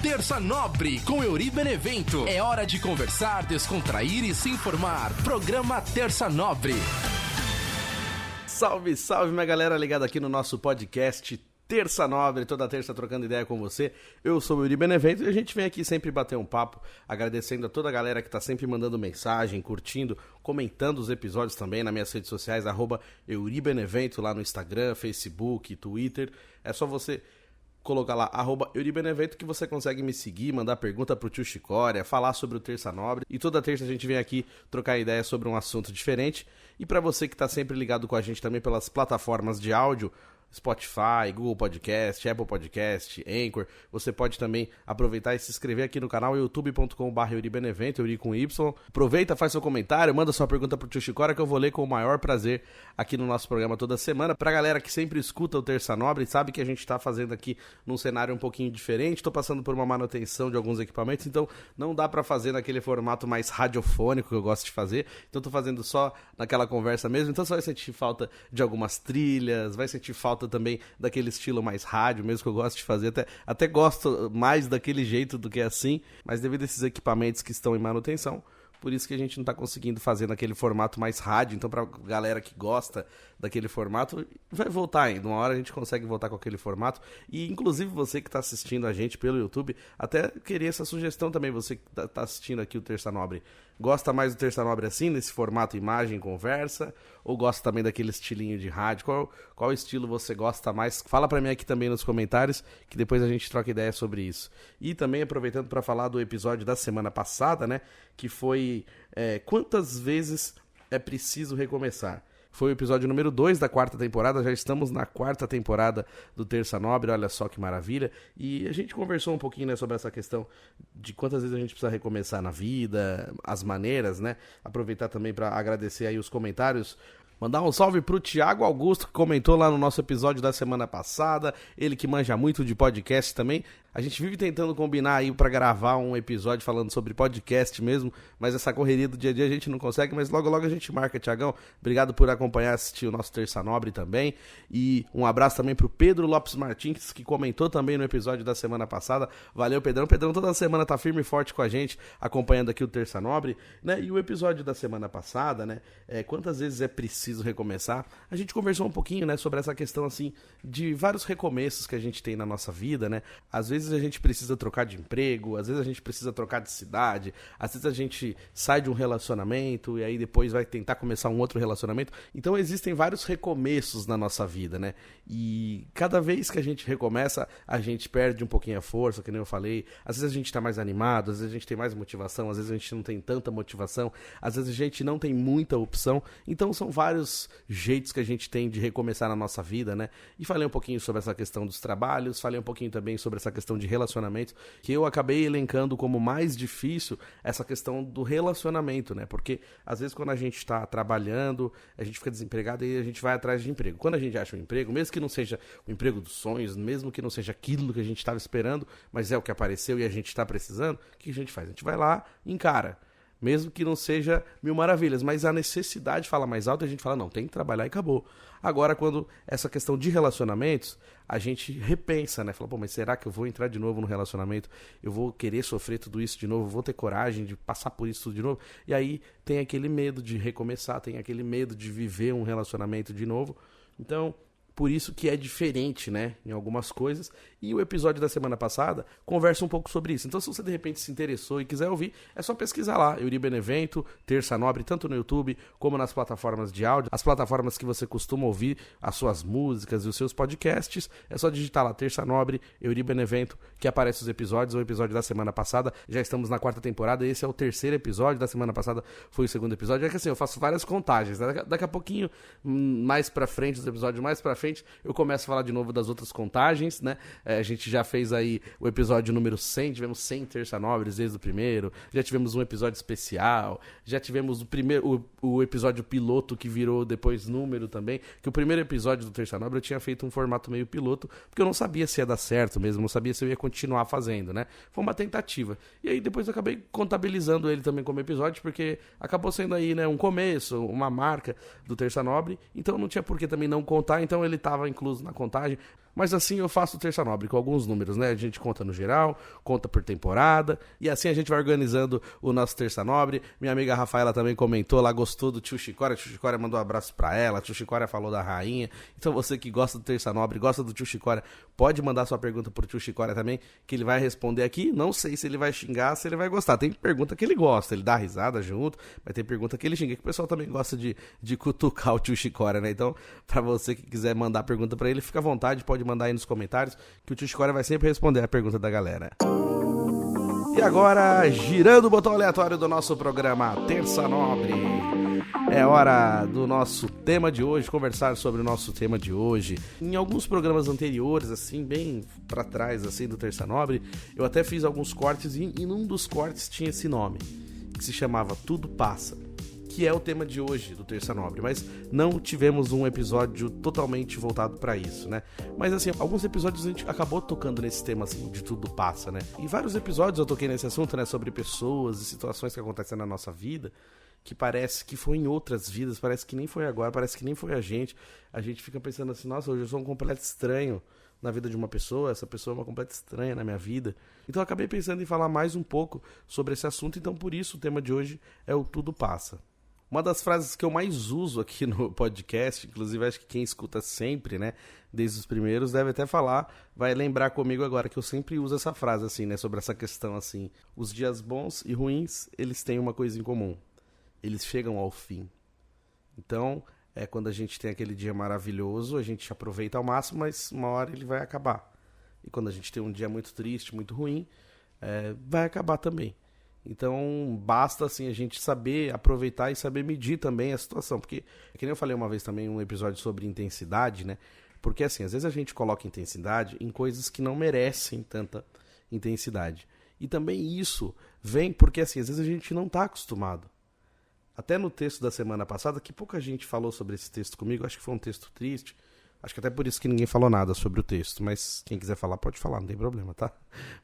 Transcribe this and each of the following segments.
Terça Nobre com Euri Benevento. É hora de conversar, descontrair e se informar. Programa Terça Nobre. Salve, salve, minha galera ligada aqui no nosso podcast Terça Nobre, toda terça trocando ideia com você. Eu sou o Euri Benevento e a gente vem aqui sempre bater um papo, agradecendo a toda a galera que tá sempre mandando mensagem, curtindo, comentando os episódios também nas minhas redes sociais, @EuriBenevento lá no Instagram, Facebook, Twitter. É só você colocar lá, @EuriBenevento, que você consegue me seguir, mandar pergunta pro tio Chicória, falar sobre o Terça Nobre. E toda terça a gente vem aqui trocar ideia sobre um assunto diferente. E para você que tá sempre ligado com a gente também pelas plataformas de áudio, Spotify, Google Podcast, Apple Podcast, Anchor, você pode também aproveitar e se inscrever aqui no canal youtube.com/EuriBenevento, Euri com Y. Aproveita, faz seu comentário, manda sua pergunta pro tio Chicória que eu vou ler com o maior prazer aqui no nosso programa toda semana. Pra galera que sempre escuta o Terça Nobre, sabe que a gente tá fazendo aqui num cenário um pouquinho diferente, tô passando por uma manutenção de alguns equipamentos, então não dá pra fazer naquele formato mais radiofônico que eu gosto de fazer, então tô fazendo só naquela conversa mesmo, então você vai sentir falta de algumas trilhas, vai sentir falta também daquele estilo mais rádio mesmo que eu gosto de fazer, até gosto mais daquele jeito do que assim, mas devido a esses equipamentos que estão em manutenção, por isso que a gente não tá conseguindo fazer naquele formato mais rádio. Então, pra galera que gosta daquele formato, vai voltar ainda. Uma hora a gente consegue voltar com aquele formato. E, inclusive, você que tá assistindo a gente pelo YouTube, até queria essa sugestão também, você que tá assistindo aqui o Terça Nobre. Gosta mais do Terça Nobre assim, nesse formato imagem, conversa? Ou gosta também daquele estilinho de rádio? Qual estilo você gosta mais? Fala pra mim aqui também nos comentários, que depois a gente troca ideia sobre isso. E também aproveitando para falar do episódio da semana passada, né? Que foi quantas vezes é preciso recomeçar? Foi o episódio número 2 da quarta temporada, já estamos na quarta temporada do Terça Nobre, olha só que maravilha. E a gente conversou um pouquinho, né, sobre essa questão de quantas vezes a gente precisa recomeçar na vida, as maneiras, né? Aproveitar também para agradecer aí os comentários. Mandar um salve pro Thiago Augusto, que comentou lá no nosso episódio da semana passada, ele que manja muito de podcast também. A gente vive tentando combinar aí pra gravar um episódio falando sobre podcast mesmo, mas essa correria do dia a dia a gente não consegue, mas logo logo a gente marca, Thiagão. Obrigado por acompanhar e assistir o nosso Terça Nobre também. E um abraço também pro Pedro Lopes Martins, que comentou também no episódio da semana passada. Valeu, Pedrão. Pedrão toda semana tá firme e forte com a gente, acompanhando aqui o Terça Nobre, né? E o episódio da semana passada, né? Quantas vezes é preciso recomeçar? A gente conversou um pouquinho, né, sobre essa questão, assim, de vários recomeços que a gente tem na nossa vida, né? Às vezes a gente precisa trocar de emprego, às vezes a gente precisa trocar de cidade, às vezes a gente sai de um relacionamento e aí depois vai tentar começar um outro relacionamento. Então existem vários recomeços na nossa vida, né? E cada vez que a gente recomeça, a gente perde um pouquinho a força, que nem eu falei. Às vezes a gente tá mais animado, às vezes a gente tem mais motivação, às vezes a gente não tem tanta motivação, às vezes a gente não tem muita opção. Então são vários jeitos que a gente tem de recomeçar na nossa vida, né? E falei um pouquinho sobre essa questão dos trabalhos, falei um pouquinho também sobre essa questão de relacionamento, que eu acabei elencando como mais difícil essa questão do relacionamento, né? Porque às vezes quando a gente está trabalhando, a gente fica desempregado e a gente vai atrás de emprego. Quando a gente acha um emprego, mesmo que não seja o emprego dos sonhos, mesmo que não seja aquilo que a gente estava esperando, mas é o que apareceu e a gente está precisando, o que a gente faz? A gente vai lá e encara. Mesmo que não seja mil maravilhas, mas a necessidade fala mais alto e a gente fala, não, tem que trabalhar e acabou. Agora, quando essa questão de relacionamentos, a gente repensa, né? Fala, pô, mas será que eu vou entrar de novo no relacionamento? Eu vou querer sofrer tudo isso de novo? Vou ter coragem de passar por isso tudo de novo? E aí tem aquele medo de recomeçar, tem aquele medo de viver um relacionamento de novo. Então, por isso que é diferente, né, em algumas coisas. E o episódio da semana passada conversa um pouco sobre isso. Então, se você de repente se interessou e quiser ouvir, é só pesquisar lá, Euri Benevento, Terça Nobre, tanto no YouTube como nas plataformas de áudio, as plataformas que você costuma ouvir as suas músicas e os seus podcasts. É só digitar lá, Terça Nobre, Euri Benevento, que aparece os episódios. O episódio da semana passada, já estamos na quarta temporada, esse é o terceiro episódio, da semana passada foi o segundo episódio. É que assim, eu faço várias contagens, né? Daqui a pouquinho, mais pra frente, os episódios mais pra frente, eu começo a falar de novo das outras contagens, né? A gente já fez aí o episódio número 100, tivemos 100 Terça Nobres desde o primeiro, já tivemos um episódio especial, já tivemos o episódio piloto que virou depois número também, que o primeiro episódio do Terça Nobre eu tinha feito um formato meio piloto, porque eu não sabia se ia dar certo mesmo, não sabia se eu ia continuar fazendo, né? Foi uma tentativa. E aí depois eu acabei contabilizando ele também como episódio, porque acabou sendo aí, né, um começo, uma marca do Terça Nobre, então não tinha por que também não contar, então ele estava incluso na contagem. Mas assim eu faço o Terça Nobre com alguns números, né? A gente conta no geral, conta por temporada, e assim a gente vai organizando o nosso Terça Nobre. Minha amiga Rafaela também comentou lá, gostou do Tio Chicória. O Tio Chicória mandou um abraço pra ela, o Tio Chicória falou da rainha. Então você que gosta do Terça Nobre, gosta do Tio Chicória, pode mandar sua pergunta pro Tio Chicória também, que ele vai responder aqui. Não sei se ele vai xingar, se ele vai gostar. Tem pergunta que ele gosta, ele dá risada junto, mas tem pergunta que ele xinga, que o pessoal também gosta de cutucar o Tio Chicória, né? Então, pra você que quiser mandar pergunta pra ele, fica à vontade, pode mandar aí nos comentários, que o Tio Chicória vai sempre responder a pergunta da galera. E agora, girando o botão aleatório do nosso programa Terça Nobre, é hora do nosso tema de hoje, conversar sobre o nosso tema de hoje. Em alguns programas anteriores, assim, bem pra trás, assim, do Terça Nobre, eu até fiz alguns cortes e num dos cortes tinha esse nome, que se chamava Tudo Passa, que é o tema de hoje do Terça Nobre, mas não tivemos um episódio totalmente voltado pra isso, né? Mas assim, alguns episódios a gente acabou tocando nesse tema, assim, de tudo passa, né? Em vários episódios eu toquei nesse assunto, né, sobre pessoas e situações que acontecem na nossa vida, que parece que foi em outras vidas, parece que nem foi agora, parece que nem foi a gente fica pensando assim, nossa, hoje eu sou um completo estranho na vida de uma pessoa, essa pessoa é uma completa estranha na minha vida. Então eu acabei pensando em falar mais um pouco sobre esse assunto, então por isso o tema de hoje é o Tudo Passa. Uma das frases que eu mais uso aqui no podcast, inclusive acho que quem escuta sempre, né, desde os primeiros, deve até falar, vai lembrar comigo agora que eu sempre uso essa frase, assim, né, sobre essa questão, assim, os dias bons e ruins, eles têm uma coisa em comum, eles chegam ao fim. Então, quando a gente tem aquele dia maravilhoso, a gente aproveita ao máximo, mas uma hora ele vai acabar. E quando a gente tem um dia muito triste, muito ruim, vai acabar também. Então, basta assim a gente saber aproveitar e saber medir também a situação. Porque, que nem eu falei uma vez também, um episódio sobre intensidade, né? Porque assim, às vezes a gente coloca intensidade em coisas que não merecem tanta intensidade. E também isso vem porque assim, às vezes a gente não está acostumado. Até no texto da semana passada, que pouca gente falou sobre esse texto comigo, acho que foi um texto triste. Acho que até por isso que ninguém falou nada sobre o texto, mas quem quiser falar pode falar, não tem problema, tá?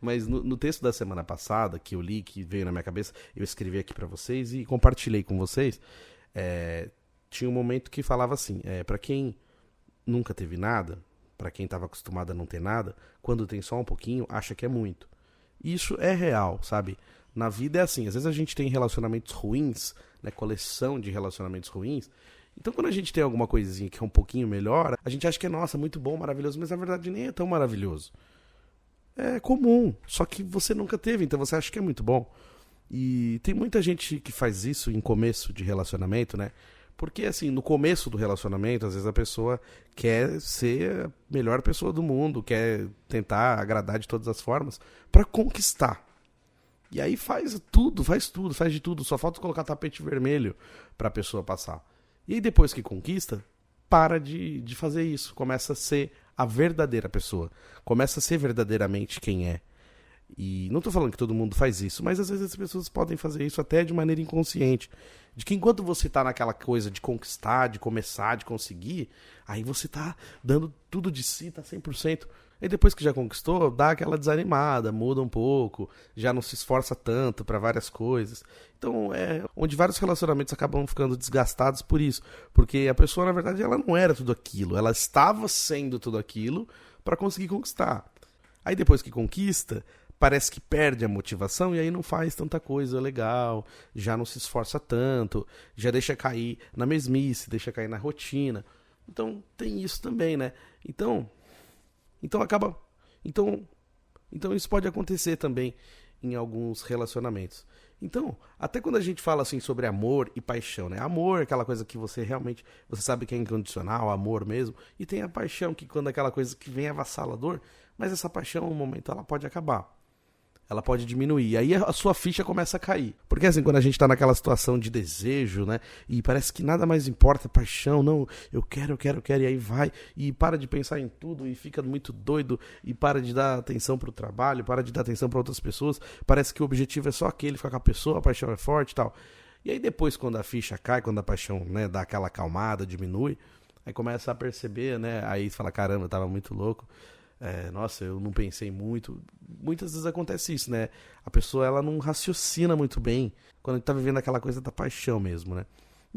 Mas no texto da semana passada, que eu li, que veio na minha cabeça, eu escrevi aqui pra vocês e compartilhei com vocês, tinha um momento que falava assim, pra quem nunca teve nada, pra quem tava acostumado a não ter nada, quando tem só um pouquinho, acha que é muito. E isso é real, sabe? Na vida é assim, às vezes a gente tem relacionamentos ruins, né, coleção de relacionamentos ruins. Então quando a gente tem alguma coisinha que é um pouquinho melhor, a gente acha que é, nossa, muito bom, maravilhoso, mas na verdade nem é tão maravilhoso. É comum, só que você nunca teve, então você acha que é muito bom. E tem muita gente que faz isso em começo de relacionamento, né? Porque assim, no começo do relacionamento, às vezes a pessoa quer ser a melhor pessoa do mundo, quer tentar agradar de todas as formas pra conquistar. E aí faz de tudo, só falta colocar tapete vermelho pra pessoa passar. E aí depois que conquista, para de fazer isso, começa a ser a verdadeira pessoa, começa a ser verdadeiramente quem é. E não tô falando que todo mundo faz isso, mas às vezes as pessoas podem fazer isso até de maneira inconsciente. De que enquanto você tá naquela coisa de conquistar, de começar, de conseguir, aí você tá dando tudo de si, tá 100%. Aí depois que já conquistou, dá aquela desanimada, muda um pouco, já não se esforça tanto para várias coisas. Então, onde vários relacionamentos acabam ficando desgastados por isso. Porque a pessoa, na verdade, ela não era tudo aquilo. Ela estava sendo tudo aquilo para conseguir conquistar. Aí depois que conquista, parece que perde a motivação e aí não faz tanta coisa legal, já não se esforça tanto, já deixa cair na mesmice, deixa cair na rotina. Então, tem isso também, né? Então isso pode acontecer também em alguns relacionamentos. Então, até quando a gente fala assim sobre amor e paixão, né? Amor é aquela coisa que você realmente, você sabe que é incondicional, amor mesmo, e tem a paixão, que quando é aquela coisa que vem avassalador, mas essa paixão, no momento, ela pode acabar. Ela pode diminuir, e aí a sua ficha começa a cair. Porque assim, quando a gente tá naquela situação de desejo, né, e parece que nada mais importa, paixão, não, eu quero, e aí vai, e para de pensar em tudo, e fica muito doido, e para de dar atenção pro trabalho, para de dar atenção para outras pessoas, parece que o objetivo é só aquele, ficar com a pessoa, a paixão é forte e tal. E aí depois, quando a ficha cai, quando a paixão, né, dá aquela acalmada, diminui, aí começa a perceber, né, aí você fala, caramba, eu tava muito louco, nossa, eu não pensei muito. Muitas vezes acontece isso, né? A pessoa, ela não raciocina muito bem quando tá vivendo aquela coisa da paixão mesmo, né?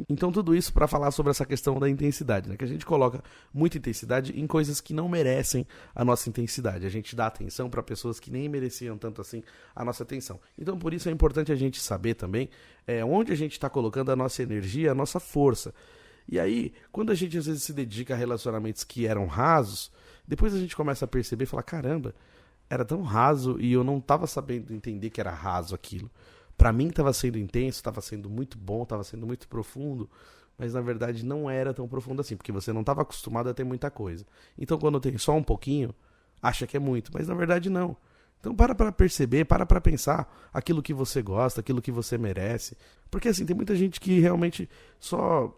Então tudo isso para falar sobre essa questão da intensidade, né? Que a gente coloca muita intensidade em coisas que não merecem a nossa intensidade. A gente dá atenção para pessoas que nem mereciam tanto assim a nossa atenção. Então por isso é importante a gente saber também onde a gente está colocando a nossa energia, a nossa força. E aí, quando a gente às vezes se dedica a relacionamentos que eram rasos, depois a gente começa a perceber e falar, caramba, era tão raso e eu não estava sabendo entender que era raso aquilo. Pra mim estava sendo intenso, estava sendo muito bom, estava sendo muito profundo, mas na verdade não era tão profundo assim, porque você não estava acostumado a ter muita coisa. Então quando tem só um pouquinho, acha que é muito, mas na verdade não. Então para perceber, para pensar aquilo que você gosta, aquilo que você merece. Porque assim, tem muita gente que realmente só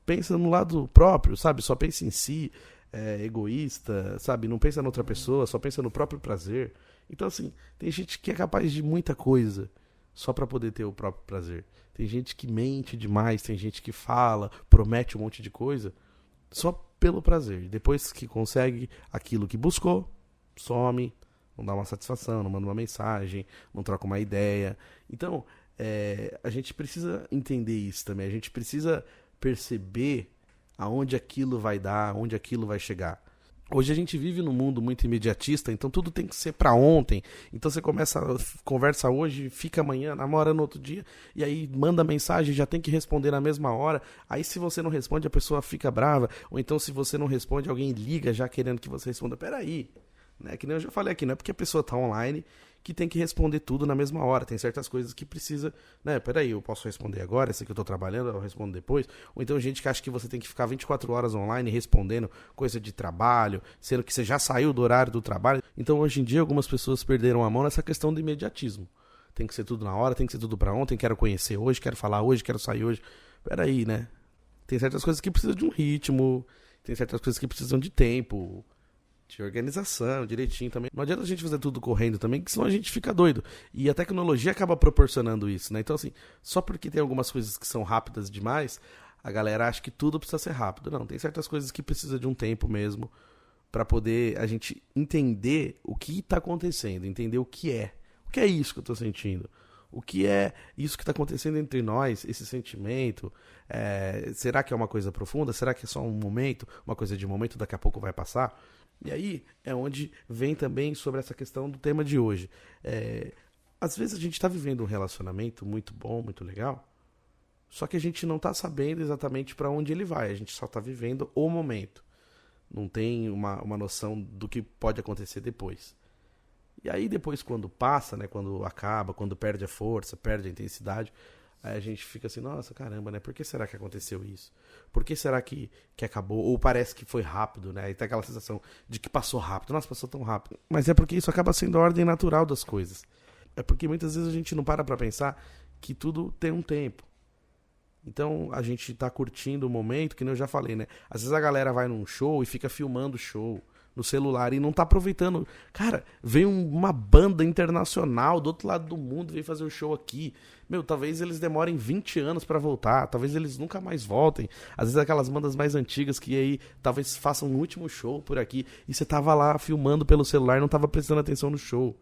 pensa no lado próprio, sabe? Só pensa em si, é egoísta, sabe? Não pensa na outra pessoa, só pensa no próprio prazer. Então assim, tem gente que é capaz de muita coisa só para poder ter o próprio prazer. Tem gente que mente demais, tem gente que fala, promete um monte de coisa só pelo prazer. Depois que consegue aquilo que buscou, some, não dá uma satisfação, não manda uma mensagem, não troca uma ideia. Então, a gente precisa entender isso também. A gente precisa perceber aonde aquilo vai dar, aonde aquilo vai chegar. Hoje a gente vive num mundo muito imediatista, então tudo tem que ser pra ontem. Então você conversa hoje, fica amanhã, namora no outro dia, e aí manda mensagem, já tem que responder na mesma hora. Aí se você não responde, a pessoa fica brava. Ou então se você não responde, alguém liga já querendo que você responda. Peraí, né? Que nem eu já falei aqui, não é porque a pessoa tá online que tem que responder tudo na mesma hora. Tem certas coisas que precisa, né? Peraí, eu posso responder agora, esse aqui eu tô trabalhando, eu respondo depois. Ou então gente que acha que você tem que ficar 24 horas online respondendo coisa de trabalho, sendo que você já saiu do horário do trabalho. Então hoje em dia algumas pessoas perderam a mão nessa questão do imediatismo. Tem que ser tudo na hora, tem que ser tudo pra ontem, quero conhecer hoje, quero falar hoje, quero sair hoje. Peraí, né? Tem certas coisas que precisam de um ritmo, tem certas coisas que precisam de tempo, de organização, direitinho também. Não adianta a gente fazer tudo correndo também, que senão a gente fica doido. E a tecnologia acaba proporcionando isso, né? Então, assim, só porque tem algumas coisas que são rápidas demais, a galera acha que tudo precisa ser rápido. Não, tem certas coisas que precisa de um tempo mesmo para poder a gente entender o que está acontecendo, entender o que é. O que é isso que eu estou sentindo? O que é isso que está acontecendo entre nós, esse sentimento? Será que é uma coisa profunda? Será que é só um momento? Uma coisa de momento, daqui a pouco vai passar? E aí é onde vem também sobre essa questão do tema de hoje. Às vezes a gente está vivendo um relacionamento muito bom, muito legal, só que a gente não está sabendo exatamente para onde ele vai. A gente só está vivendo o momento. Não tem uma noção do que pode acontecer depois. E aí depois quando passa, né, quando acaba, quando perde a força, perde a intensidade, aí a gente fica assim, nossa, caramba, né? Por que será que aconteceu isso? Por que será que acabou? Ou parece que foi rápido, né? E tem aquela sensação de que passou rápido. Nossa, passou tão rápido. Mas é porque isso acaba sendo a ordem natural das coisas. É porque muitas vezes a gente não para pra pensar que tudo tem um tempo. Então a gente tá curtindo o momento, que nem eu já falei, né? Às vezes a galera vai num show e fica filmando o show no celular e não tá aproveitando. Cara, veio uma banda internacional do outro lado do mundo, veio fazer o show aqui. Meu, talvez eles demorem 20 anos pra voltar, talvez eles nunca mais voltem. Às vezes aquelas bandas mais antigas que aí talvez façam um último show por aqui e você tava lá filmando pelo celular e não tava prestando atenção no show.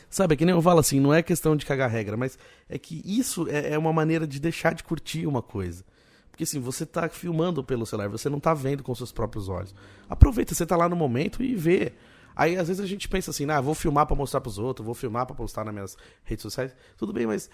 Sabe, é que nem eu falo assim, não é questão de cagar regra, mas é que isso é uma maneira de deixar de curtir uma coisa. Porque assim, você tá filmando pelo celular, você não tá vendo com seus próprios olhos. Aproveita, você tá lá no momento e vê. Aí às vezes a gente pensa assim, vou filmar pra mostrar pros outros, vou filmar pra postar nas minhas redes sociais. Tudo bem, mas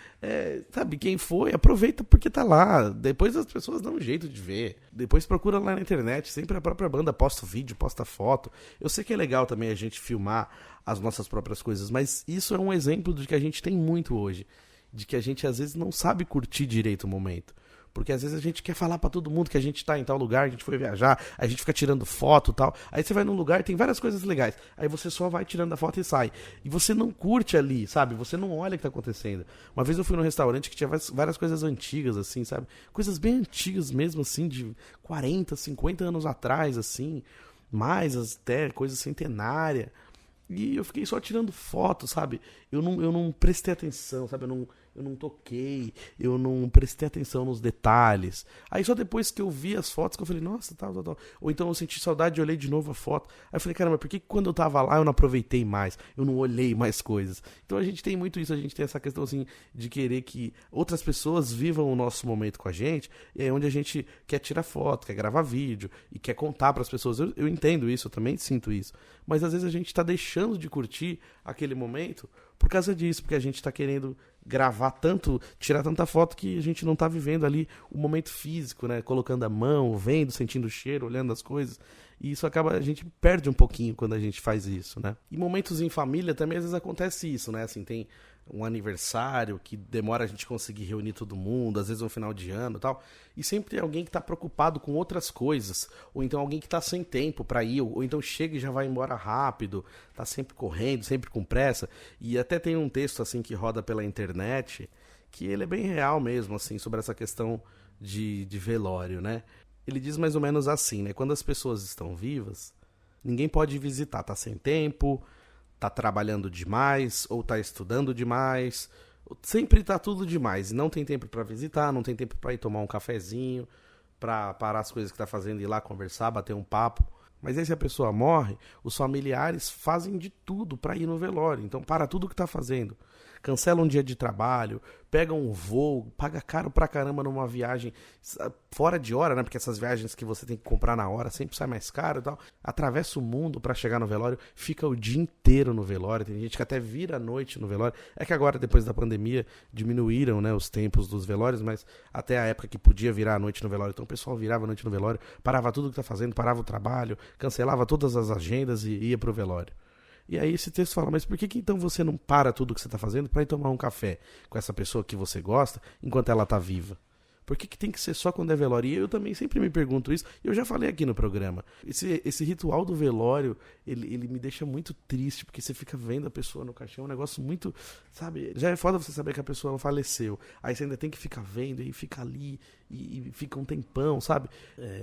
sabe, quem foi, aproveita porque tá lá. Depois as pessoas dão um jeito de ver. Depois procura lá na internet, sempre a própria banda posta vídeo, posta foto. Eu sei que é legal também a gente filmar as nossas próprias coisas, mas isso é um exemplo de que a gente tem muito hoje. De que a gente às vezes não sabe curtir direito o momento. Porque às vezes a gente quer falar pra todo mundo que a gente tá em tal lugar, a gente foi viajar, a gente fica tirando foto e tal. Aí você vai num lugar, tem várias coisas legais. Aí você só vai tirando a foto e sai. E você não curte ali, sabe? Você não olha o que tá acontecendo. Uma vez eu fui num restaurante que tinha várias coisas antigas, assim, sabe? Coisas bem antigas mesmo, assim, de 40, 50 anos atrás, assim. Mais até, coisa centenária. E eu fiquei só tirando foto, sabe? eu não prestei atenção, sabe? Eu não toquei, eu não prestei atenção nos detalhes. Aí só depois que eu vi as fotos que eu falei, nossa, tal. Ou então eu senti saudade e olhei de novo a foto. Aí eu falei, caramba, por que quando eu tava lá eu não aproveitei mais? Eu não olhei mais coisas. Então a gente tem muito isso, a gente tem essa questão assim de querer que outras pessoas vivam o nosso momento com a gente, e é onde a gente quer tirar foto, quer gravar vídeo e quer contar pras pessoas. Eu entendo isso, eu também sinto isso. Mas às vezes a gente tá deixando de curtir aquele momento por causa disso, porque a gente tá querendo gravar tanto, tirar tanta foto que a gente não tá vivendo ali o momento físico, né? Colocando a mão, vendo, sentindo o cheiro, olhando as coisas. E isso acaba, a gente perde um pouquinho quando a gente faz isso, né? Em momentos em família também às vezes acontece isso, né? Assim, tem um aniversário que demora a gente conseguir reunir todo mundo, às vezes um final de ano e tal, e sempre tem alguém que tá preocupado com outras coisas, ou então alguém que tá sem tempo pra ir, ou então chega e já vai embora rápido, tá sempre correndo, sempre com pressa, e até tem um texto assim que roda pela internet, que ele é bem real mesmo, assim, sobre essa questão de velório, né? Ele diz mais ou menos assim, né? Quando as pessoas estão vivas, ninguém pode visitar, tá sem tempo, tá trabalhando demais, ou tá estudando demais, sempre tá tudo demais, e não tem tempo pra visitar, não tem tempo pra ir tomar um cafezinho, pra parar as coisas que tá fazendo, ir lá conversar, bater um papo. Mas aí se a pessoa morre, os familiares fazem de tudo pra ir no velório, então para tudo que tá fazendo. Cancela um dia de trabalho, pega um voo, paga caro pra caramba numa viagem fora de hora, né? Porque essas viagens que você tem que comprar na hora sempre sai mais caro e tal. Atravessa o mundo pra chegar no velório, fica o dia inteiro no velório. Tem gente que até vira a noite no velório. É que agora, depois da pandemia, diminuíram, né, os tempos dos velórios, mas até a época que podia virar a noite no velório. Então o pessoal virava a noite no velório, parava tudo que tá fazendo, parava o trabalho, cancelava todas as agendas e ia pro velório. E aí esse texto fala, mas por que então você não para tudo que você está fazendo para ir tomar um café com essa pessoa que você gosta enquanto ela está viva? Por que tem que ser só quando é velório? E eu também sempre me pergunto isso, e eu já falei aqui no programa. Esse ritual do velório, ele me deixa muito triste, porque você fica vendo a pessoa no caixão, é um negócio muito, sabe? Já é foda você saber que a pessoa faleceu, aí você ainda tem que ficar vendo, e fica ali, e fica um tempão, sabe?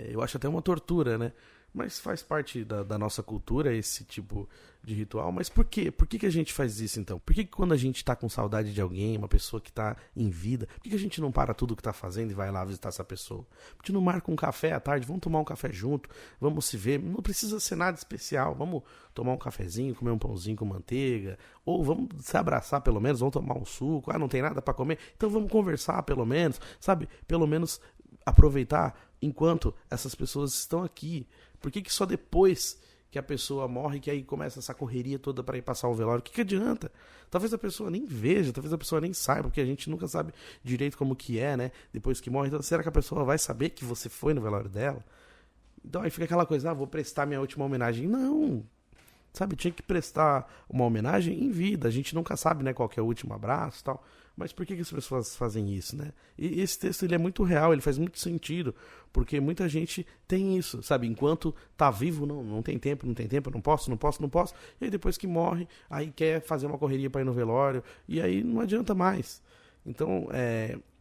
Eu acho até uma tortura, né? Mas faz parte da nossa cultura esse tipo de ritual. Mas por quê? Por que a gente faz isso então? Por que quando a gente tá com saudade de alguém, uma pessoa que tá em vida, por que a gente não para tudo que tá fazendo e vai lá visitar essa pessoa? Por que não marca um café à tarde? Vamos tomar um café junto, vamos se ver. Não precisa ser nada especial. Vamos tomar um cafezinho, comer um pãozinho com manteiga. Ou vamos se abraçar pelo menos, vamos tomar um suco. Ah, não tem nada para comer? Então vamos conversar pelo menos, sabe? Pelo menos aproveitar enquanto essas pessoas estão aqui. Por que só depois que a pessoa morre que aí começa essa correria toda para ir passar o velório? O que adianta? Talvez a pessoa nem veja, talvez a pessoa nem saiba, porque a gente nunca sabe direito como que é, né? Depois que morre. Então, será que a pessoa vai saber que você foi no velório dela? Então aí fica aquela coisa, vou prestar minha última homenagem. Não! Sabe, tinha que prestar uma homenagem em vida. A gente nunca sabe, né, qual que é o último abraço e tal. Mas por que as pessoas fazem isso, né? E esse texto ele é muito real, ele faz muito sentido, porque muita gente tem isso, sabe? Enquanto tá vivo, não tem tempo, não posso. E aí depois que morre, aí quer fazer uma correria para ir no velório, e aí não adianta mais. Então,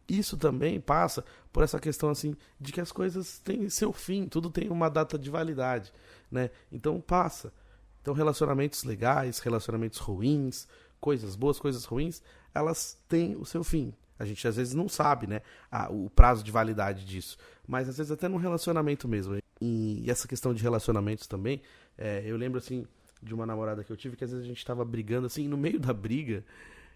isso também passa por essa questão assim de que as coisas têm seu fim, tudo tem uma data de validade, né? Então passa. Então relacionamentos legais, relacionamentos ruins, coisas boas, coisas ruins, elas têm o seu fim. A gente às vezes não sabe, né, o prazo de validade disso, mas às vezes até num relacionamento mesmo. E essa questão de relacionamentos também, eu lembro assim de uma namorada que eu tive que às vezes a gente tava brigando assim, e no meio da briga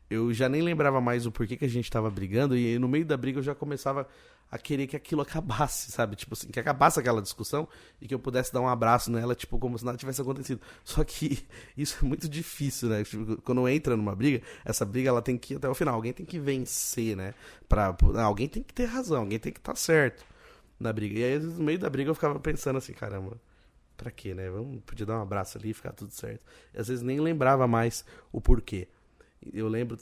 eu já nem lembrava mais o porquê que a gente tava brigando, e no meio da briga eu já começava a querer que aquilo acabasse, sabe? Tipo assim, que acabasse aquela discussão e que eu pudesse dar um abraço nela, tipo, como se nada tivesse acontecido. Só que isso é muito difícil, né? Tipo, quando entra numa briga, essa briga ela tem que ir até o final. Alguém tem que vencer, né? Alguém tem que ter razão, alguém tem que estar certo na briga. E aí, no meio da briga, eu ficava pensando assim, caramba, pra quê, né? Podia dar um abraço ali e ficar tudo certo. E às vezes nem lembrava mais o porquê. Eu lembro,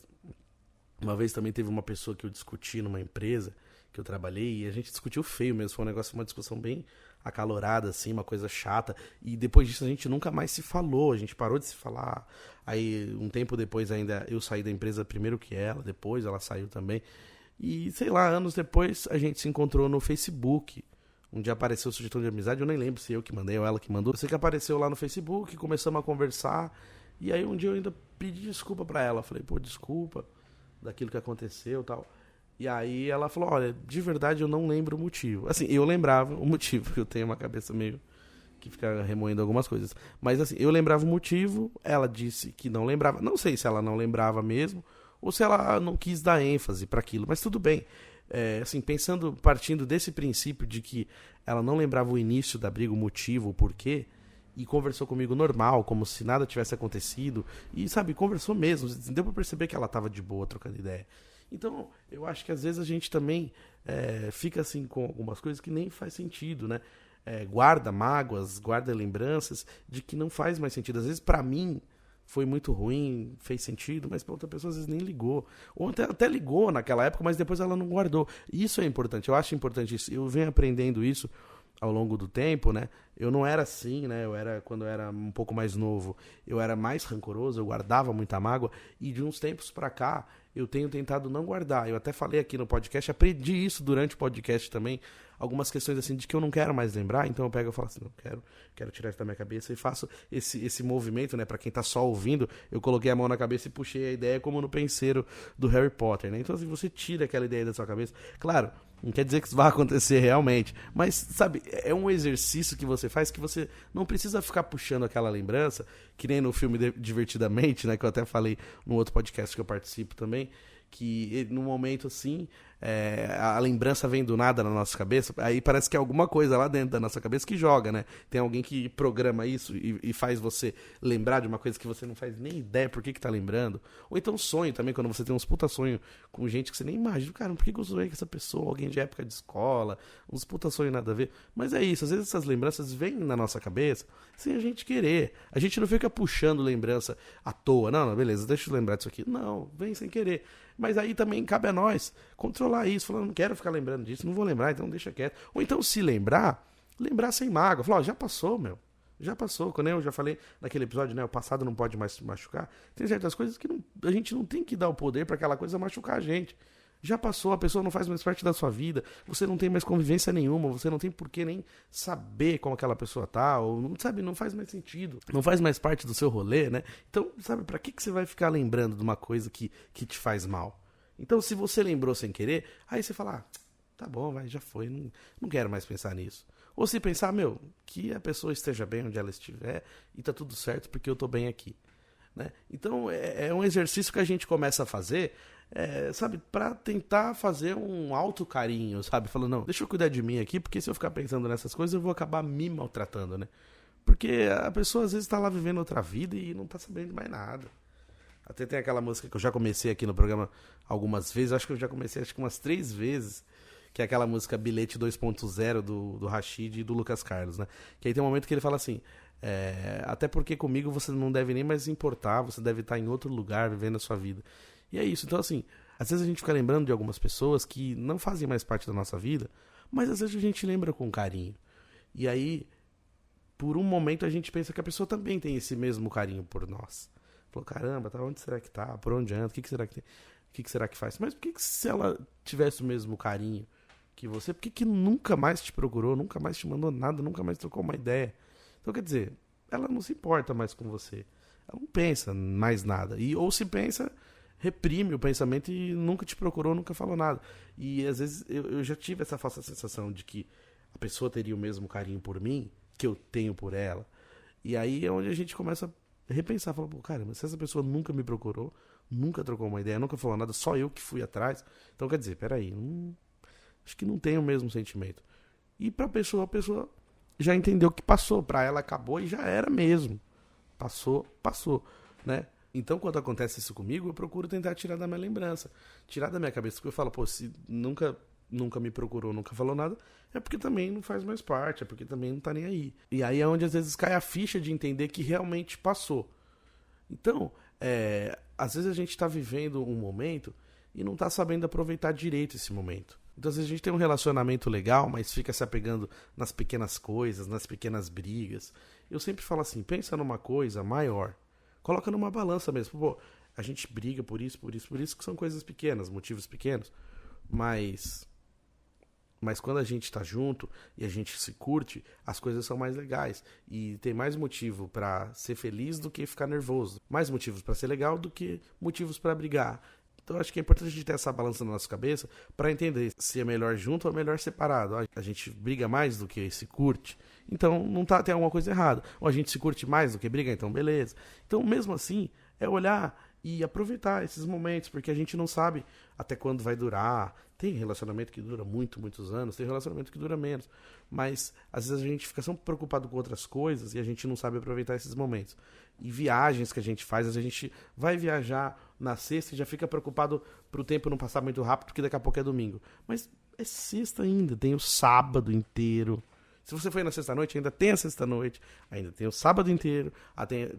uma vez também teve uma pessoa que eu discuti numa empresa que eu trabalhei, e a gente discutiu feio mesmo, foi uma discussão bem acalorada, assim, uma coisa chata, e depois disso a gente nunca mais se falou, a gente parou de se falar. Aí um tempo depois ainda eu saí da empresa primeiro que ela, depois ela saiu também, e sei lá, anos depois a gente se encontrou no Facebook. Um dia apareceu o sugestão de amizade, eu nem lembro se eu que mandei ou ela que mandou. Eu sei que apareceu lá no Facebook, começamos a conversar, E aí um dia eu ainda pedi desculpa pra ela. Falei, pô, desculpa daquilo que aconteceu e tal. E aí ela falou, olha, de verdade eu não lembro o motivo. Assim, eu lembrava o motivo, porque eu tenho uma cabeça meio que fica remoendo algumas coisas. Mas assim, eu lembrava o motivo, ela disse que não lembrava. Não sei se ela não lembrava mesmo, ou se ela não quis dar ênfase para aquilo, mas tudo bem. Assim, partindo desse princípio de que ela não lembrava o início da briga, o motivo, o porquê, e conversou comigo normal, como se nada tivesse acontecido, e sabe, conversou mesmo, deu pra perceber que ela tava de boa, trocando ideia. Então, eu acho que às vezes a gente também fica assim com algumas coisas que nem faz sentido, né? Guarda mágoas, guarda lembranças de que não faz mais sentido. Às vezes, pra mim, foi muito ruim, fez sentido, mas pra outra pessoa às vezes nem ligou. Ou até ligou naquela época, mas depois ela não guardou. E isso é importante, eu acho importante isso. Eu venho aprendendo isso ao longo do tempo, né? Eu não era assim, né? Quando eu era um pouco mais novo, eu era mais rancoroso, eu guardava muita mágoa, e de uns tempos pra cá, eu tenho tentado não guardar. Eu até falei aqui no podcast, aprendi isso durante o podcast também, algumas questões assim de que eu não quero mais lembrar, então eu pego e falo assim, não quero tirar isso da minha cabeça, e faço esse movimento, né? Pra quem tá só ouvindo, eu coloquei a mão na cabeça e puxei a ideia como no penseiro do Harry Potter, né? Então assim, você tira aquela ideia da sua cabeça. Claro, não quer dizer que isso vai acontecer realmente, mas, sabe, é um exercício que você faz que você não precisa ficar puxando aquela lembrança, que nem no filme Divertidamente, né, que eu até falei num outro podcast que eu participo também, que no momento assim, a lembrança vem do nada na nossa cabeça, aí parece que é alguma coisa lá dentro da nossa cabeça que joga, né? Tem alguém que programa isso e faz você lembrar de uma coisa que você não faz nem ideia por que tá lembrando. Ou então sonho também, quando você tem uns puta sonho com gente que você nem imagina, cara, por que eu sonhei com essa pessoa, alguém de época de escola, uns puta sonho nada a ver. Mas é isso, às vezes essas lembranças vêm na nossa cabeça sem a gente querer. A gente não fica puxando lembrança à toa, não, beleza, deixa eu lembrar disso aqui. Não, vem sem querer. Mas aí também cabe a nós controlar isso, falando, não quero ficar lembrando disso, não vou lembrar, então deixa quieto. Ou então, se lembrar sem mágoa. Falar, ó, já passou, meu. Já passou. Quando eu já falei naquele episódio, né, o passado não pode mais machucar. Tem certas coisas que a gente não tem que dar o poder para aquela coisa machucar a gente. Já passou, a pessoa não faz mais parte da sua vida, você não tem mais convivência nenhuma, você não tem por que nem saber como aquela pessoa tá, ou não sabe, não faz mais sentido, não faz mais parte do seu rolê, né? Então, sabe, pra que você vai ficar lembrando de uma coisa que te faz mal? Então, se você lembrou sem querer, aí você fala, tá bom, vai, já foi, não quero mais pensar nisso. Ou se pensar, meu, que a pessoa esteja bem onde ela estiver e tá tudo certo porque eu tô bem aqui. Né? Então é um exercício que a gente começa a fazer, sabe, pra tentar fazer um alto carinho, sabe? Falando, não, deixa eu cuidar de mim aqui, porque se eu ficar pensando nessas coisas eu vou acabar me maltratando, né? Porque a pessoa às vezes tá lá vivendo outra vida e não tá sabendo mais nada. Até tem aquela música que eu já comecei aqui no programa algumas vezes, acho que eu já comecei umas 3 vezes, que é aquela música Bilhete 2.0 do Rashid e do Lucas Carlos, né? Que aí tem um momento que ele fala assim, até porque comigo você não deve nem mais importar, você deve estar em outro lugar vivendo a sua vida. E é isso, então assim, às vezes a gente fica lembrando de algumas pessoas que não fazem mais parte da nossa vida, mas às vezes a gente lembra com carinho. E aí, por um momento a gente pensa que a pessoa também tem esse mesmo carinho por nós. Falou, caramba, tá, onde será que tá? Por onde anda? O que será que tem? O que será que faz? Mas por que se ela tivesse o mesmo carinho que você, por que nunca mais te procurou, nunca mais te mandou nada, nunca mais trocou uma ideia? Então, quer dizer, ela não se importa mais com você. Ela não pensa mais nada. Ou se pensa, reprime o pensamento e nunca te procurou, nunca falou nada. E às vezes eu já tive essa falsa sensação de que a pessoa teria o mesmo carinho por mim que eu tenho por ela. E aí é onde a gente começa a repensar. Fala, pô, cara, mas se essa pessoa nunca me procurou, nunca trocou uma ideia, nunca falou nada, só eu que fui atrás. Então, quer dizer, peraí, acho que não tem o mesmo sentimento. E pra pessoa, a pessoa já entendeu que passou, pra ela acabou e já era mesmo. Passou, né? Então, quando acontece isso comigo, eu procuro tentar tirar da minha lembrança, tirar da minha cabeça, porque eu falo, pô, se nunca me procurou, nunca falou nada, é porque também não faz mais parte, é porque também não tá nem aí. E aí é onde às vezes cai a ficha de entender que realmente passou. Então, às vezes a gente tá vivendo um momento e não tá sabendo aproveitar direito esse momento. Então, às vezes a gente tem um relacionamento legal, mas fica se apegando nas pequenas coisas, nas pequenas brigas. Eu sempre falo assim, pensa numa coisa maior. Coloca numa balança mesmo. Pô, a gente briga por isso, que são coisas pequenas, motivos pequenos. Mas Mas quando a gente tá junto e a gente se curte, as coisas são mais legais. E tem mais motivo pra ser feliz do que ficar nervoso. Mais motivos pra ser legal do que motivos pra brigar. Então acho que é importante a gente ter essa balança na nossa cabeça pra entender se é melhor junto ou é melhor separado. A gente briga mais do que se curte, então não tem alguma coisa errada. Ou a gente se curte mais do que briga, então beleza. Então mesmo assim, é olhar e aproveitar esses momentos, porque a gente não sabe até quando vai durar. Tem relacionamento que dura muitos anos, tem relacionamento que dura menos. Mas às vezes a gente fica tão preocupado com outras coisas e a gente não sabe aproveitar esses momentos. E viagens que a gente faz, a gente vai viajar na sexta e já fica preocupado pro tempo não passar muito rápido, porque daqui a pouco é domingo. Mas é sexta ainda, tem o sábado inteiro. Se você foi na sexta-noite, ainda tem a sexta-noite, ainda tem o sábado inteiro,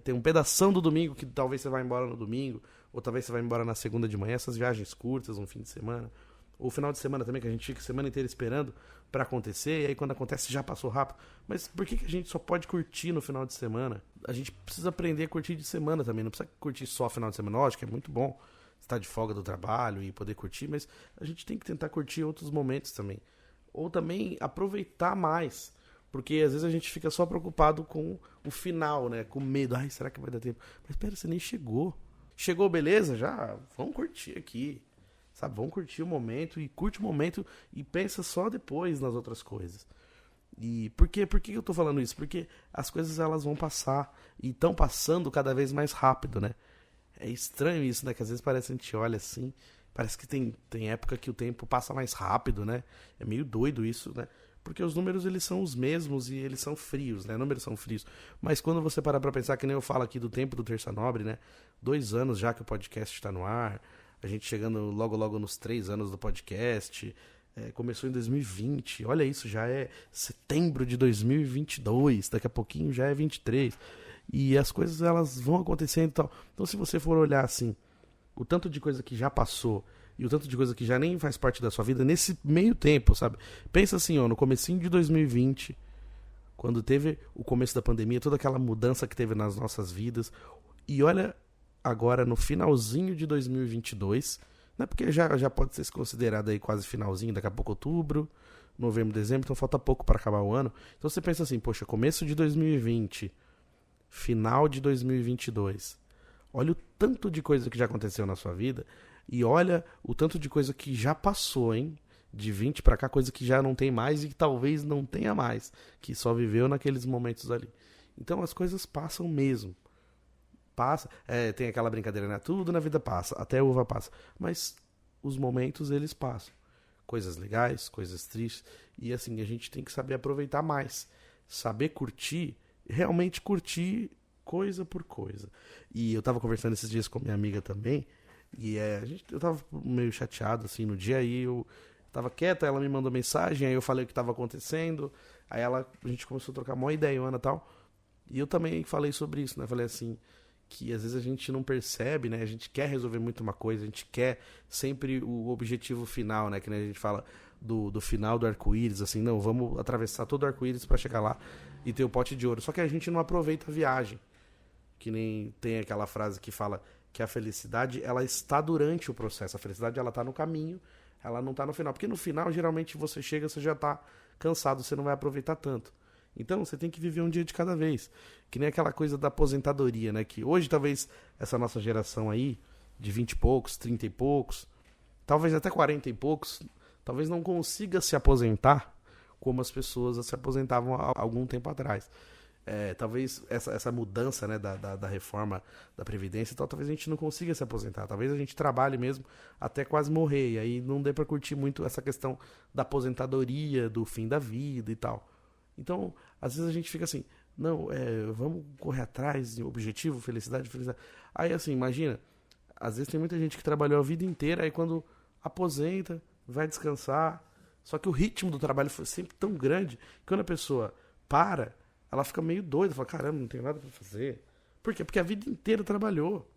tem um pedação do domingo que talvez você vá embora no domingo, ou talvez você vá embora na segunda de manhã, essas viagens curtas, um fim de semana, ou final de semana também, que a gente fica a semana inteira esperando pra acontecer, e aí quando acontece já passou rápido. Mas por que a gente só pode curtir no final de semana? A gente precisa aprender a curtir de semana também, não precisa curtir só final de semana, lógico, é muito bom estar de folga do trabalho e poder curtir, mas a gente tem que tentar curtir outros momentos também. Ou também aproveitar mais. Porque às vezes a gente fica só preocupado com o final, né? Com medo. Ai, será que vai dar tempo? Mas espera, você nem chegou. Chegou, beleza? Já? Vamos curtir aqui. Sabe? Vamos curtir o momento. E curte o momento e pensa só depois nas outras coisas. E por que eu tô falando isso? Porque as coisas elas vão passar. E estão passando cada vez mais rápido, né? É estranho isso, né? Que às vezes parece que a gente olha assim. Parece que tem época que o tempo passa mais rápido, né? É meio doido isso, né? Porque os números, eles são os mesmos e eles são frios, né? Números são frios. Mas quando você parar pra pensar, que nem eu falo aqui do tempo do Terça Nobre, né? 2 anos já que o podcast está no ar. A gente chegando logo nos 3 anos do podcast. Começou em 2020. Olha isso, já é setembro de 2022. Daqui a pouquinho já é 23. E as coisas, elas vão acontecendo e tal. Então, se você for olhar assim, o tanto de coisa que já passou e o tanto de coisa que já nem faz parte da sua vida, nesse meio tempo, sabe? Pensa assim, ó, no comecinho de 2020, quando teve o começo da pandemia, toda aquela mudança que teve nas nossas vidas, e olha agora no finalzinho de 2022, né? Porque já pode ser considerado aí quase finalzinho, daqui a pouco outubro, novembro, dezembro, então falta pouco para acabar o ano. Então você pensa assim, poxa, começo de 2020, final de 2022, olha o tanto de coisa que já aconteceu na sua vida. E olha o tanto de coisa que já passou, hein? De 20 pra cá, coisa que já não tem mais e que talvez não tenha mais. Que só viveu naqueles momentos ali. Então as coisas passam mesmo. Passa. Tem aquela brincadeira, né? Tudo na vida passa. Até a uva passa. Mas os momentos, eles passam. Coisas legais, coisas tristes. E assim, a gente tem que saber aproveitar mais. Saber curtir, realmente curtir coisa por coisa. E eu tava conversando esses dias com minha amiga também. E eu tava meio chateado, assim, no dia, aí eu tava quieta, ela me mandou mensagem, aí eu falei o que tava acontecendo, aí a gente começou a trocar uma ideia, e tal, e eu também falei sobre isso, né, falei assim, que às vezes a gente não percebe, né, a gente quer resolver muito uma coisa, a gente quer sempre o objetivo final, né, que a gente fala do final do arco-íris, assim, não, vamos atravessar todo o arco-íris pra chegar lá e ter o pote de ouro, só que a gente não aproveita a viagem, que nem tem aquela frase que fala que a felicidade, ela está durante o processo. A felicidade, ela está no caminho, ela não está no final. Porque no final, geralmente, você chega, você já está cansado, você não vai aproveitar tanto. Então, você tem que viver um dia de cada vez. Que nem aquela coisa da aposentadoria, né? Que hoje, talvez, essa nossa geração aí, de 20 e poucos, 30 e poucos, talvez até 40 e poucos, talvez não consiga se aposentar como as pessoas se aposentavam há algum tempo atrás. Talvez essa mudança, né, da reforma da Previdência e tal, talvez a gente não consiga se aposentar. Talvez a gente trabalhe mesmo até quase morrer. E aí não dê pra curtir muito essa questão da aposentadoria, do fim da vida e tal. Então, às vezes a gente fica assim, não, vamos correr atrás de objetivo, felicidade. Aí assim, imagina, às vezes tem muita gente que trabalhou a vida inteira, aí quando aposenta, vai descansar. Só que o ritmo do trabalho foi sempre tão grande que quando a pessoa para, ela fica meio doida, fala, caramba, não tenho nada pra fazer. Por quê? Porque a vida inteira trabalhou.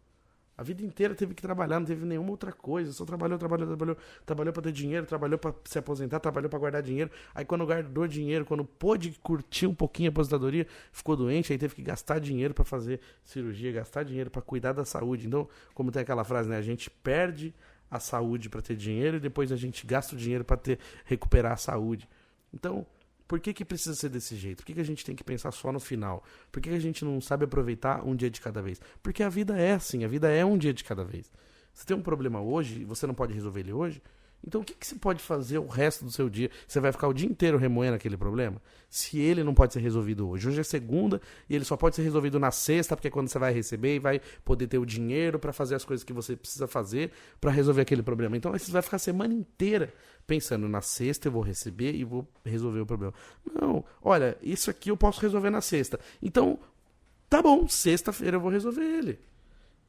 A vida inteira teve que trabalhar, não teve nenhuma outra coisa. Só trabalhou pra ter dinheiro, trabalhou pra se aposentar, trabalhou pra guardar dinheiro. Aí quando guardou dinheiro, quando pôde curtir um pouquinho a aposentadoria, ficou doente, aí teve que gastar dinheiro pra fazer cirurgia, gastar dinheiro pra cuidar da saúde. Então, como tem aquela frase, né? A gente perde a saúde para ter dinheiro e depois a gente gasta o dinheiro para recuperar a saúde. Então, por que precisa ser desse jeito? Por que a gente tem que pensar só no final? Por que a gente não sabe aproveitar um dia de cada vez? Porque a vida é assim, a vida é um dia de cada vez. Você tem um problema hoje, você não pode resolver ele hoje, então o que você pode fazer o resto do seu dia? Você vai ficar o dia inteiro remoendo aquele problema? Se ele não pode ser resolvido hoje. Hoje é segunda e ele só pode ser resolvido na sexta, porque é quando você vai receber e vai poder ter o dinheiro para fazer as coisas que você precisa fazer para resolver aquele problema. Então você vai ficar a semana inteira pensando, na sexta eu vou receber e vou resolver o problema. Não, olha, isso aqui eu posso resolver na sexta. Então, tá bom, sexta-feira eu vou resolver ele.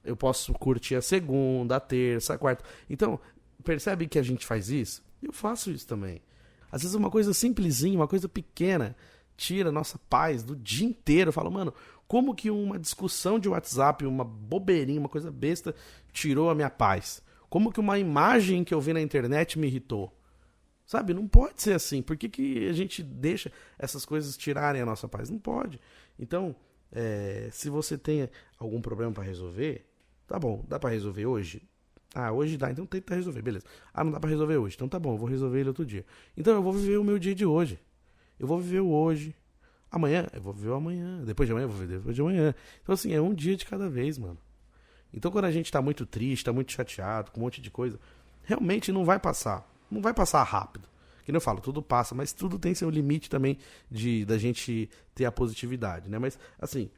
Eu posso curtir a segunda, a terça, a quarta. Então, percebe que a gente faz isso? Eu faço isso também. Às vezes uma coisa simplesinha, uma coisa pequena, tira a nossa paz do dia inteiro. Eu falo, mano, como que uma discussão de WhatsApp, uma bobeirinha, uma coisa besta, tirou a minha paz? Como que uma imagem que eu vi na internet me irritou? Sabe, não pode ser assim. Por que a gente deixa essas coisas tirarem a nossa paz? Não pode. Então, se você tem algum problema para resolver, tá bom, dá para resolver hoje? Ah, hoje dá, então tenta resolver, beleza. Ah, não dá pra resolver hoje, então tá bom, eu vou resolver ele outro dia. Então eu vou viver o meu dia de hoje. Eu vou viver o hoje. Amanhã, eu vou viver o amanhã. Depois de amanhã, eu vou viver depois de amanhã. Então assim, é um dia de cada vez, mano. Então quando a gente tá muito triste, tá muito chateado, com um monte de coisa, realmente não vai passar. Não vai passar rápido. Que nem eu falo, tudo passa, mas tudo tem seu limite também da gente ter a positividade, né? Mas, assim,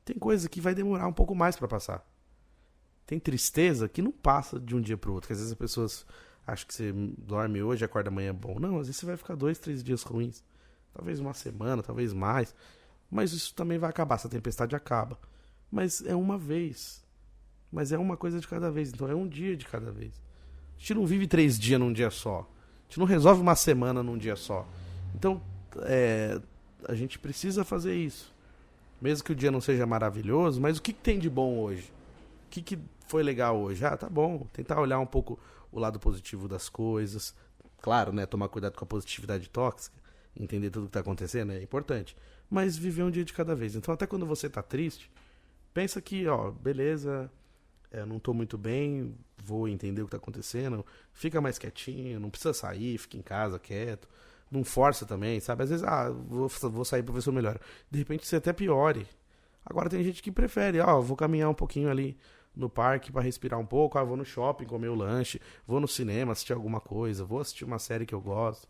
tem coisa que vai demorar um pouco mais pra passar. Tem tristeza que não passa de um dia pro outro. Que às vezes as pessoas acham que você dorme hoje e acorda amanhã bom. Não, às vezes você vai ficar 2, 3 dias ruins. Talvez uma semana, talvez mais. Mas isso também vai acabar, essa tempestade acaba. Mas é uma vez. Mas é uma coisa de cada vez. Então é um dia de cada vez. A gente não vive 3 dias num dia só. A gente não resolve uma semana num dia só. Então, a gente precisa fazer isso. Mesmo que o dia não seja maravilhoso, mas o que tem de bom hoje? O que foi legal hoje? Ah, tá bom. Tentar olhar um pouco o lado positivo das coisas. Claro, né? Tomar cuidado com a positividade tóxica. Entender tudo que tá acontecendo é importante. Mas viver um dia de cada vez. Então, até quando você tá triste, pensa que, ó, beleza, não tô muito bem, vou entender o que tá acontecendo. Fica mais quietinho, não precisa sair, fica em casa quieto. Não força também, sabe? Às vezes, vou sair pra ver se eu melhoro. De repente você até piore. Agora tem gente que prefere, vou caminhar um pouquinho ali no parque pra respirar um pouco, vou no shopping comer o lanche, vou no cinema assistir alguma coisa, vou assistir uma série que eu gosto.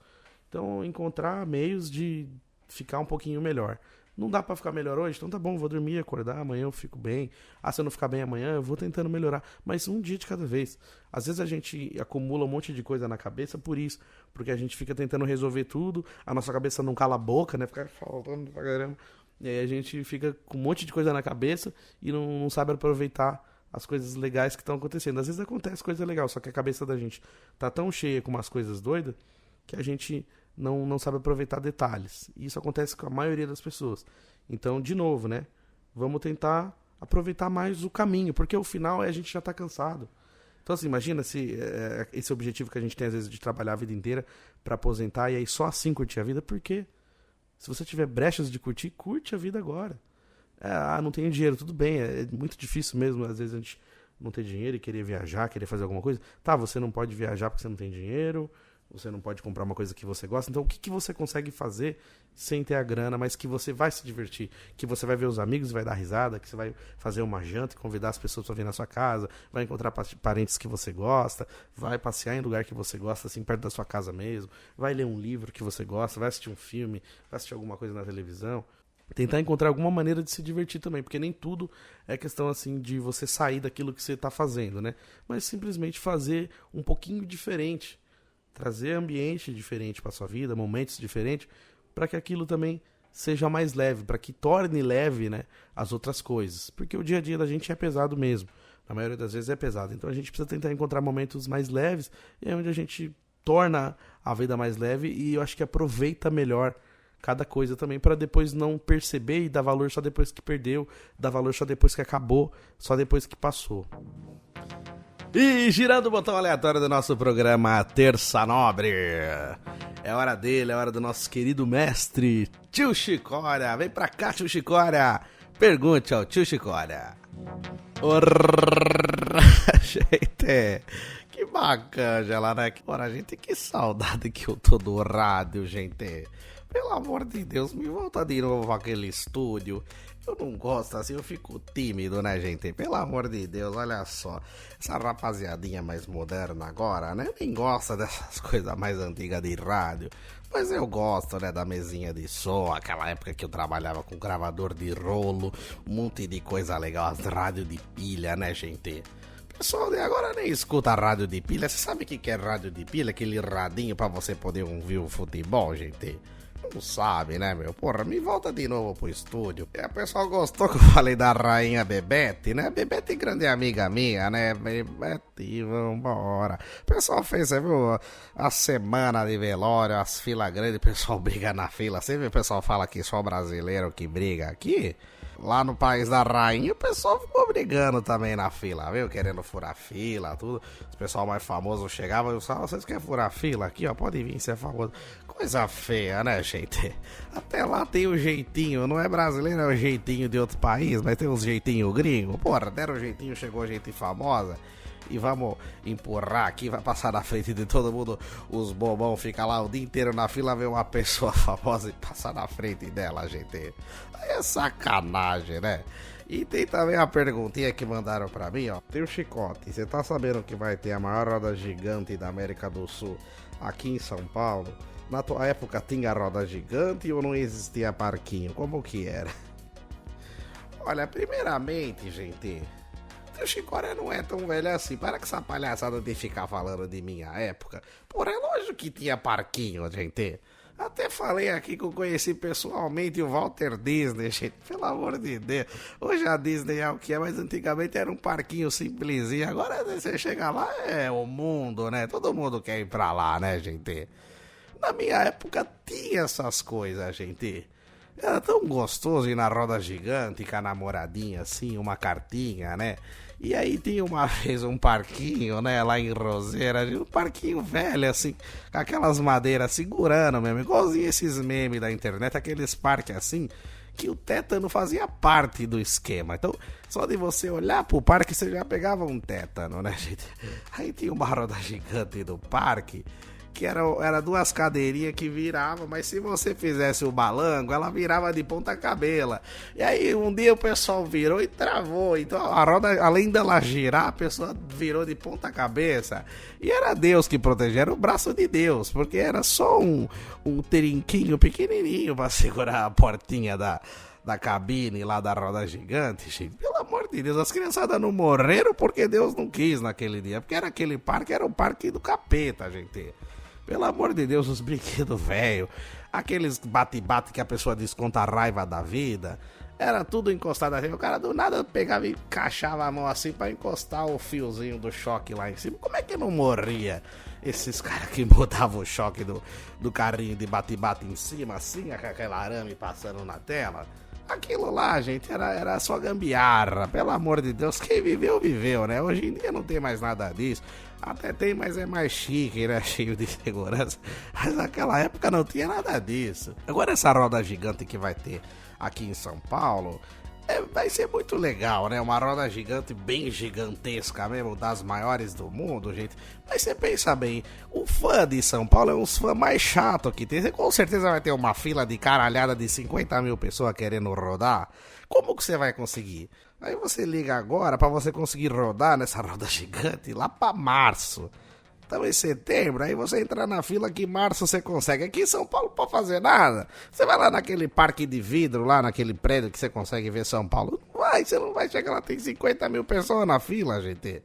Então, encontrar meios de ficar um pouquinho melhor. Não dá pra ficar melhor hoje? Então tá bom, vou dormir, acordar, amanhã eu fico bem. Se eu não ficar bem amanhã, eu vou tentando melhorar. Mas um dia de cada vez. Às vezes a gente acumula um monte de coisa na cabeça por isso. Porque a gente fica tentando resolver tudo, a nossa cabeça não cala a boca, né? Fica faltando pra caramba. E aí a gente fica com um monte de coisa na cabeça e não sabe aproveitar as coisas legais que estão acontecendo. Às vezes acontece coisa legal, só que a cabeça da gente tá tão cheia com umas coisas doidas que a gente não sabe aproveitar detalhes. E isso acontece com a maioria das pessoas. Então, de novo, né? Vamos tentar aproveitar mais o caminho, porque o final a gente já tá cansado. Então, assim, imagina se esse objetivo que a gente tem, às vezes, de trabalhar a vida inteira pra aposentar e aí só assim curtir a vida, por quê? Se você tiver brechas de curtir, curte a vida agora. Não tenho dinheiro, tudo bem, é muito difícil mesmo, às vezes a gente não ter dinheiro e querer viajar, querer fazer alguma coisa. Tá, você não pode viajar porque você não tem dinheiro, você não pode comprar uma coisa que você gosta, então o que você consegue fazer sem ter a grana, mas que você vai se divertir, que você vai ver os amigos e vai dar risada, que você vai fazer uma janta e convidar as pessoas para vir na sua casa, vai encontrar parentes que você gosta, vai passear em lugar que você gosta, assim, perto da sua casa mesmo, vai ler um livro que você gosta, vai assistir um filme, vai assistir alguma coisa na televisão. Tentar encontrar alguma maneira de se divertir também, porque nem tudo é questão assim de você sair daquilo que você está fazendo, né? Mas simplesmente fazer um pouquinho diferente, trazer ambiente diferente para sua vida, momentos diferentes, para que aquilo também seja mais leve, para que torne leve, né, as outras coisas. Porque o dia a dia da gente é pesado mesmo, na maioria das vezes é pesado. Então a gente precisa tentar encontrar momentos mais leves, e é onde a gente torna a vida mais leve e eu acho que aproveita melhor cada coisa também, para depois não perceber e dar valor só depois que perdeu, dar valor só depois que acabou, só depois que passou. E girando o botão aleatório do nosso programa Terça Nobre, é hora dele, é hora do nosso querido mestre Tio Chicória. Vem pra cá, Tio Chicória, pergunte ao Tio Chicória. Gente, Que bacana lá, né? Ora, gente, que saudade que eu tô do rádio, gente. Pelo amor de Deus, me volta de novo pra aquele estúdio. Eu não gosto assim, eu fico tímido, né, gente? Pelo amor de Deus, olha só. Essa rapaziadinha mais moderna agora, né? Nem gosta dessas coisas mais antigas de rádio. Mas eu gosto, né, da mesinha de som, aquela época que eu trabalhava com gravador de rolo, um monte de coisa legal, as rádios de pilha, né, gente? O pessoal de agora nem escuta rádio de pilha. Você sabe o que é rádio de pilha? Aquele radinho pra você poder ouvir o futebol, gente? Não sabe, né, meu? Porra, me volta de novo pro estúdio. E a pessoal gostou que eu falei da rainha Bebete, né? Bebete é grande amiga minha, né? Bebete, vambora. O pessoal fez, você viu, a semana de velório, as filas grandes, o pessoal briga na fila. Você viu o pessoal fala que só brasileiro que briga aqui? Lá no país da rainha, o pessoal ficou brigando também na fila, viu? Querendo furar fila, tudo. Os pessoal mais famoso chegava e falava, vocês querem furar fila aqui, ó? Pode vir ser famoso. Coisa feia, né, gente? Até lá tem o jeitinho, não é brasileiro, é o jeitinho de outro país, mas tem uns jeitinho gringo. Porra, deram o jeitinho, chegou gente famosa. E vamos empurrar aqui, vai passar na frente de todo mundo. Os bobão ficam lá o dia inteiro na fila, ver uma pessoa famosa e passar na frente dela, gente. Aí é sacanagem, né? E tem também uma perguntinha que mandaram pra mim, ó. Tem o Chicote, você tá sabendo que vai ter a maior roda gigante da América do Sul aqui em São Paulo? Na tua época tinha roda gigante ou não existia parquinho? Como que era? Olha, primeiramente, gente, o Chicória não é tão velho assim. Para com essa palhaçada de ficar falando de minha época. Porra, é lógico que tinha parquinho, gente. Até falei aqui que eu conheci pessoalmente o Walter Disney, gente. Pelo amor de Deus. Hoje a Disney é o que é, mas antigamente era um parquinho simplesinho. Agora você chega lá, é o mundo, né? Todo mundo quer ir pra lá, né, gente? Na minha época tinha essas coisas, gente. Era tão gostoso ir na roda gigante com a namoradinha assim, uma cartinha, né? E aí tinha uma vez um parquinho, né, lá em Roseira, um parquinho velho assim, com aquelas madeiras segurando mesmo, igualzinho esses memes da internet, aqueles parques assim, que o tétano fazia parte do esquema. Então, só de você olhar pro parque, você já pegava um tétano, né, gente? Aí tinha uma roda gigante do parque, que era duas cadeirinhas que viravam, mas se você fizesse o balango, ela virava de ponta cabela. E aí um dia o pessoal virou e travou. Então a roda, além dela girar, a pessoa virou de ponta cabeça. E era Deus que protegia, era o braço de Deus, porque era só um trinquinho pequenininho para segurar a portinha da cabine lá da roda gigante, gente. Pelo amor de Deus, as criançadas não morreram porque Deus não quis naquele dia, porque era aquele parque, era o parque do capeta, gente. Pelo amor de Deus, os brinquedos velhos, aqueles bate-bate que a pessoa desconta a raiva da vida, era tudo encostado assim. O cara do nada pegava e encaixava a mão assim pra encostar o fiozinho do choque lá em cima. Como é que não morria esses caras que botavam o choque do carrinho de bate-bate em cima, assim, com aquela arame passando na tela? Aquilo lá, gente, era só gambiarra. Pelo amor de Deus, quem viveu, viveu, né? Hoje em dia não tem mais nada disso. Até tem, mas é mais chique, né? Cheio de segurança. Mas naquela época não tinha nada disso. Agora essa roda gigante que vai ter aqui em São Paulo, vai ser muito legal, né? Uma roda gigante, bem gigantesca mesmo, das maiores do mundo, gente. Mas você pensa bem, o fã de São Paulo é um fã mais chato que tem. Você com certeza vai ter uma fila de caralhada de 50 mil pessoas querendo rodar. Como que você vai conseguir? Aí você liga agora pra você conseguir rodar nessa roda gigante lá pra março. Então em setembro, aí você entra na fila que em março você consegue. Aqui em São Paulo não pode fazer nada. Você vai lá naquele parque de vidro, lá naquele prédio que você consegue ver São Paulo. Você não vai chegar lá, tem 50 mil pessoas na fila, gente.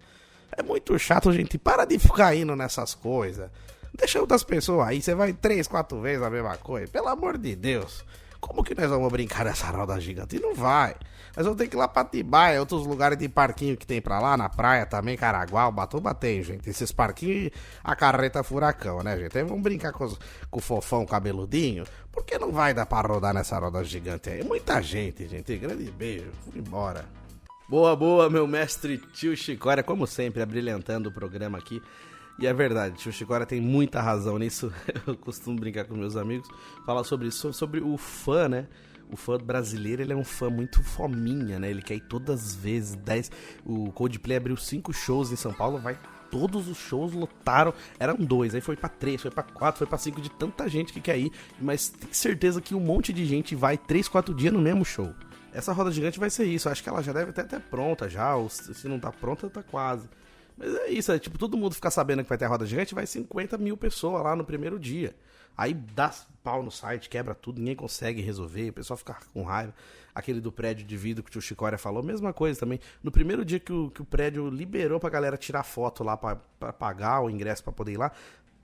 É muito chato, gente. Para de ficar indo nessas coisas. Deixa outras pessoas aí, você vai 3, 4 vezes a mesma coisa. Pelo amor de Deus. Como que nós vamos brincar nessa roda gigante? Não vai. Nós vamos ter que ir lá pra Atibaia, outros lugares de parquinho que tem pra lá, na praia também, Caraguá, Ubatuba tem, gente. Esses parquinhos, a carreta furacão, né, gente? Aí vamos brincar com o fofão cabeludinho, porque não vai dar pra rodar nessa roda gigante aí. Muita gente, gente. Grande beijo. Fui embora. Boa, boa, meu mestre tio Chicória, como sempre, abrilhantando o programa aqui. E é verdade, tio Chicória tem muita razão nisso. Eu costumo brincar com meus amigos, falar sobre isso, sobre o fã, né? O fã brasileiro, ele é um fã muito fominha, né? Ele quer ir todas as vezes, 10... O Coldplay abriu 5 shows em São Paulo, vai todos os shows lotaram, eram 2, aí foi pra 3, foi pra 4, foi pra 5, de tanta gente que quer ir, mas tenho certeza que um monte de gente vai 3, 4 dias no mesmo show. Essa roda gigante vai ser isso, acho que ela já deve até estar pronta já, ou se não tá pronta, tá quase. Mas é isso, tipo, todo mundo ficar sabendo que vai ter a roda gigante, vai 50 mil pessoas lá no primeiro dia. Aí dá pau no site, quebra tudo, ninguém consegue resolver, o pessoal fica com raiva. Aquele do prédio de vidro que o tio Chicória falou, mesma coisa também. No primeiro dia que o prédio liberou pra galera tirar foto lá, pra pagar o ingresso pra poder ir lá,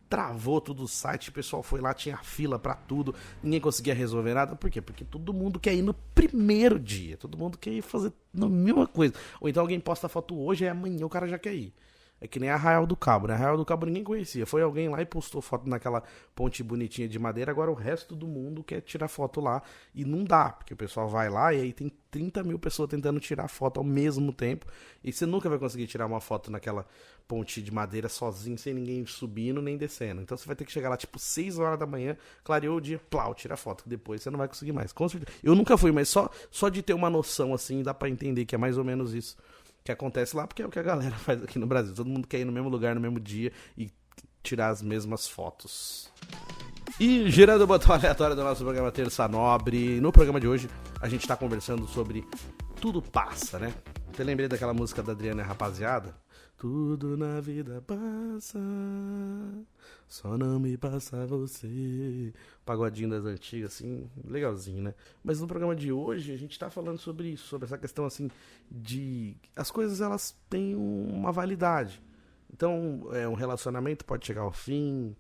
travou tudo o site, o pessoal foi lá, tinha fila pra tudo, ninguém conseguia resolver nada. Por quê? Porque todo mundo quer ir no primeiro dia, todo mundo quer ir fazer a mesma coisa. Ou então alguém posta foto hoje e amanhã o cara já quer ir. É que nem a Arraial do Cabo, né? Arraial do Cabo ninguém conhecia. Foi alguém lá e postou foto naquela ponte bonitinha de madeira. Agora o resto do mundo quer tirar foto lá. E não dá, porque o pessoal vai lá e aí tem 30 mil pessoas tentando tirar foto ao mesmo tempo. E você nunca vai conseguir tirar uma foto naquela ponte de madeira sozinho, sem ninguém subindo nem descendo. Então você vai ter que chegar lá tipo 6 horas da manhã, clareou o dia, plau, tira a foto. Depois você não vai conseguir mais. Com certeza. Eu nunca fui, mas só de ter uma noção assim, dá pra entender que é mais ou menos isso que acontece lá, porque é o que a galera faz aqui no Brasil. Todo mundo quer ir no mesmo lugar, no mesmo dia e tirar as mesmas fotos. E gerando o botão aleatório do nosso programa Terça Nobre, no programa de hoje a gente tá conversando sobre Tudo Passa, né? Até lembrei daquela música da Adriana Rapaziada. Tudo na vida passa, só não me passa você. Pagodinho das antigas, assim, legalzinho, né? Mas no programa de hoje a gente tá falando sobre isso, sobre essa questão, assim, de... As coisas, elas têm uma validade. Então, um relacionamento pode chegar ao fim,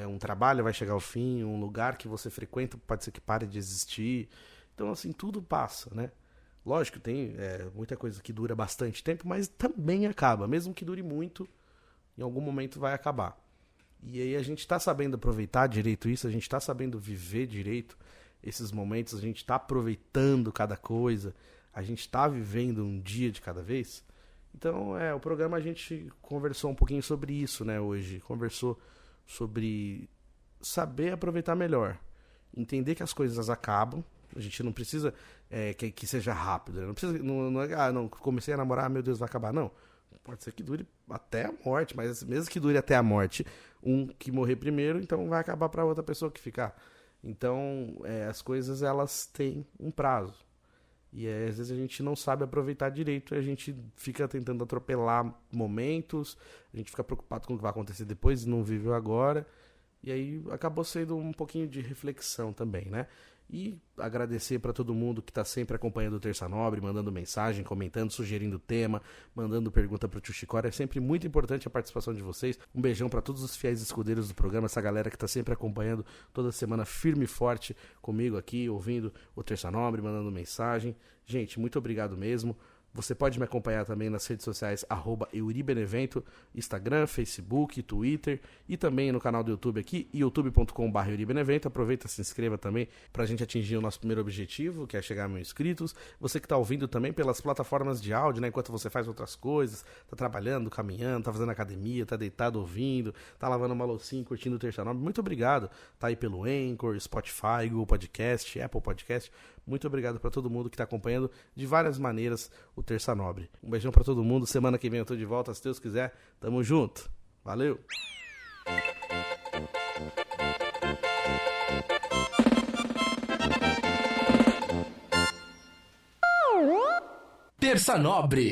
um trabalho vai chegar ao fim, um lugar que você frequenta pode ser que pare de existir. Então, assim, tudo passa, né? Lógico, tem muita coisa que dura bastante tempo, mas também acaba. Mesmo que dure muito, em algum momento vai acabar. E aí a gente tá sabendo aproveitar direito isso, a gente tá sabendo viver direito esses momentos, a gente tá aproveitando cada coisa, a gente tá vivendo um dia de cada vez. Então, o programa a gente conversou um pouquinho sobre isso, né, hoje. Conversou sobre saber aproveitar melhor. Entender que as coisas acabam. A gente não precisa que seja rápido. Né? Não precisa, não, comecei a namorar, meu Deus, vai acabar. Não. Pode ser que dure até a morte, mas mesmo que dure até a morte, um que morrer primeiro, então vai acabar para outra pessoa que ficar. Então, as coisas, elas têm um prazo. E às vezes a gente não sabe aproveitar direito, a gente fica tentando atropelar momentos, a gente fica preocupado com o que vai acontecer depois e não vive o agora. E aí acabou sendo um pouquinho de reflexão também, né? E agradecer para todo mundo que está sempre acompanhando o Terça Nobre, mandando mensagem, comentando, sugerindo tema, mandando pergunta para o tio Chicória. É sempre muito importante a participação de vocês. Um beijão para todos os fiéis escudeiros do programa, essa galera que está sempre acompanhando toda semana firme e forte comigo aqui, ouvindo o Terça Nobre, mandando mensagem. Gente, muito obrigado mesmo. Você pode me acompanhar também nas redes sociais @euribenevento, Instagram, Facebook, Twitter e também no canal do YouTube aqui, youtube.com/euribenevento. Aproveita, se inscreva também pra gente atingir o nosso primeiro objetivo, que é chegar a 1000 inscritos. Você que tá ouvindo também pelas plataformas de áudio, né? Enquanto você faz outras coisas, tá trabalhando, caminhando, tá fazendo academia, tá deitado ouvindo, tá lavando uma loucinha, curtindo o Terça Nobre. Muito obrigado. Tá aí pelo Anchor, Spotify, Google Podcast, Apple Podcast. Muito obrigado para todo mundo que está acompanhando de várias maneiras o Terça Nobre. Um beijão para todo mundo. Semana que vem eu tô de volta, se Deus quiser. Tamo junto. Valeu! Terça Nobre.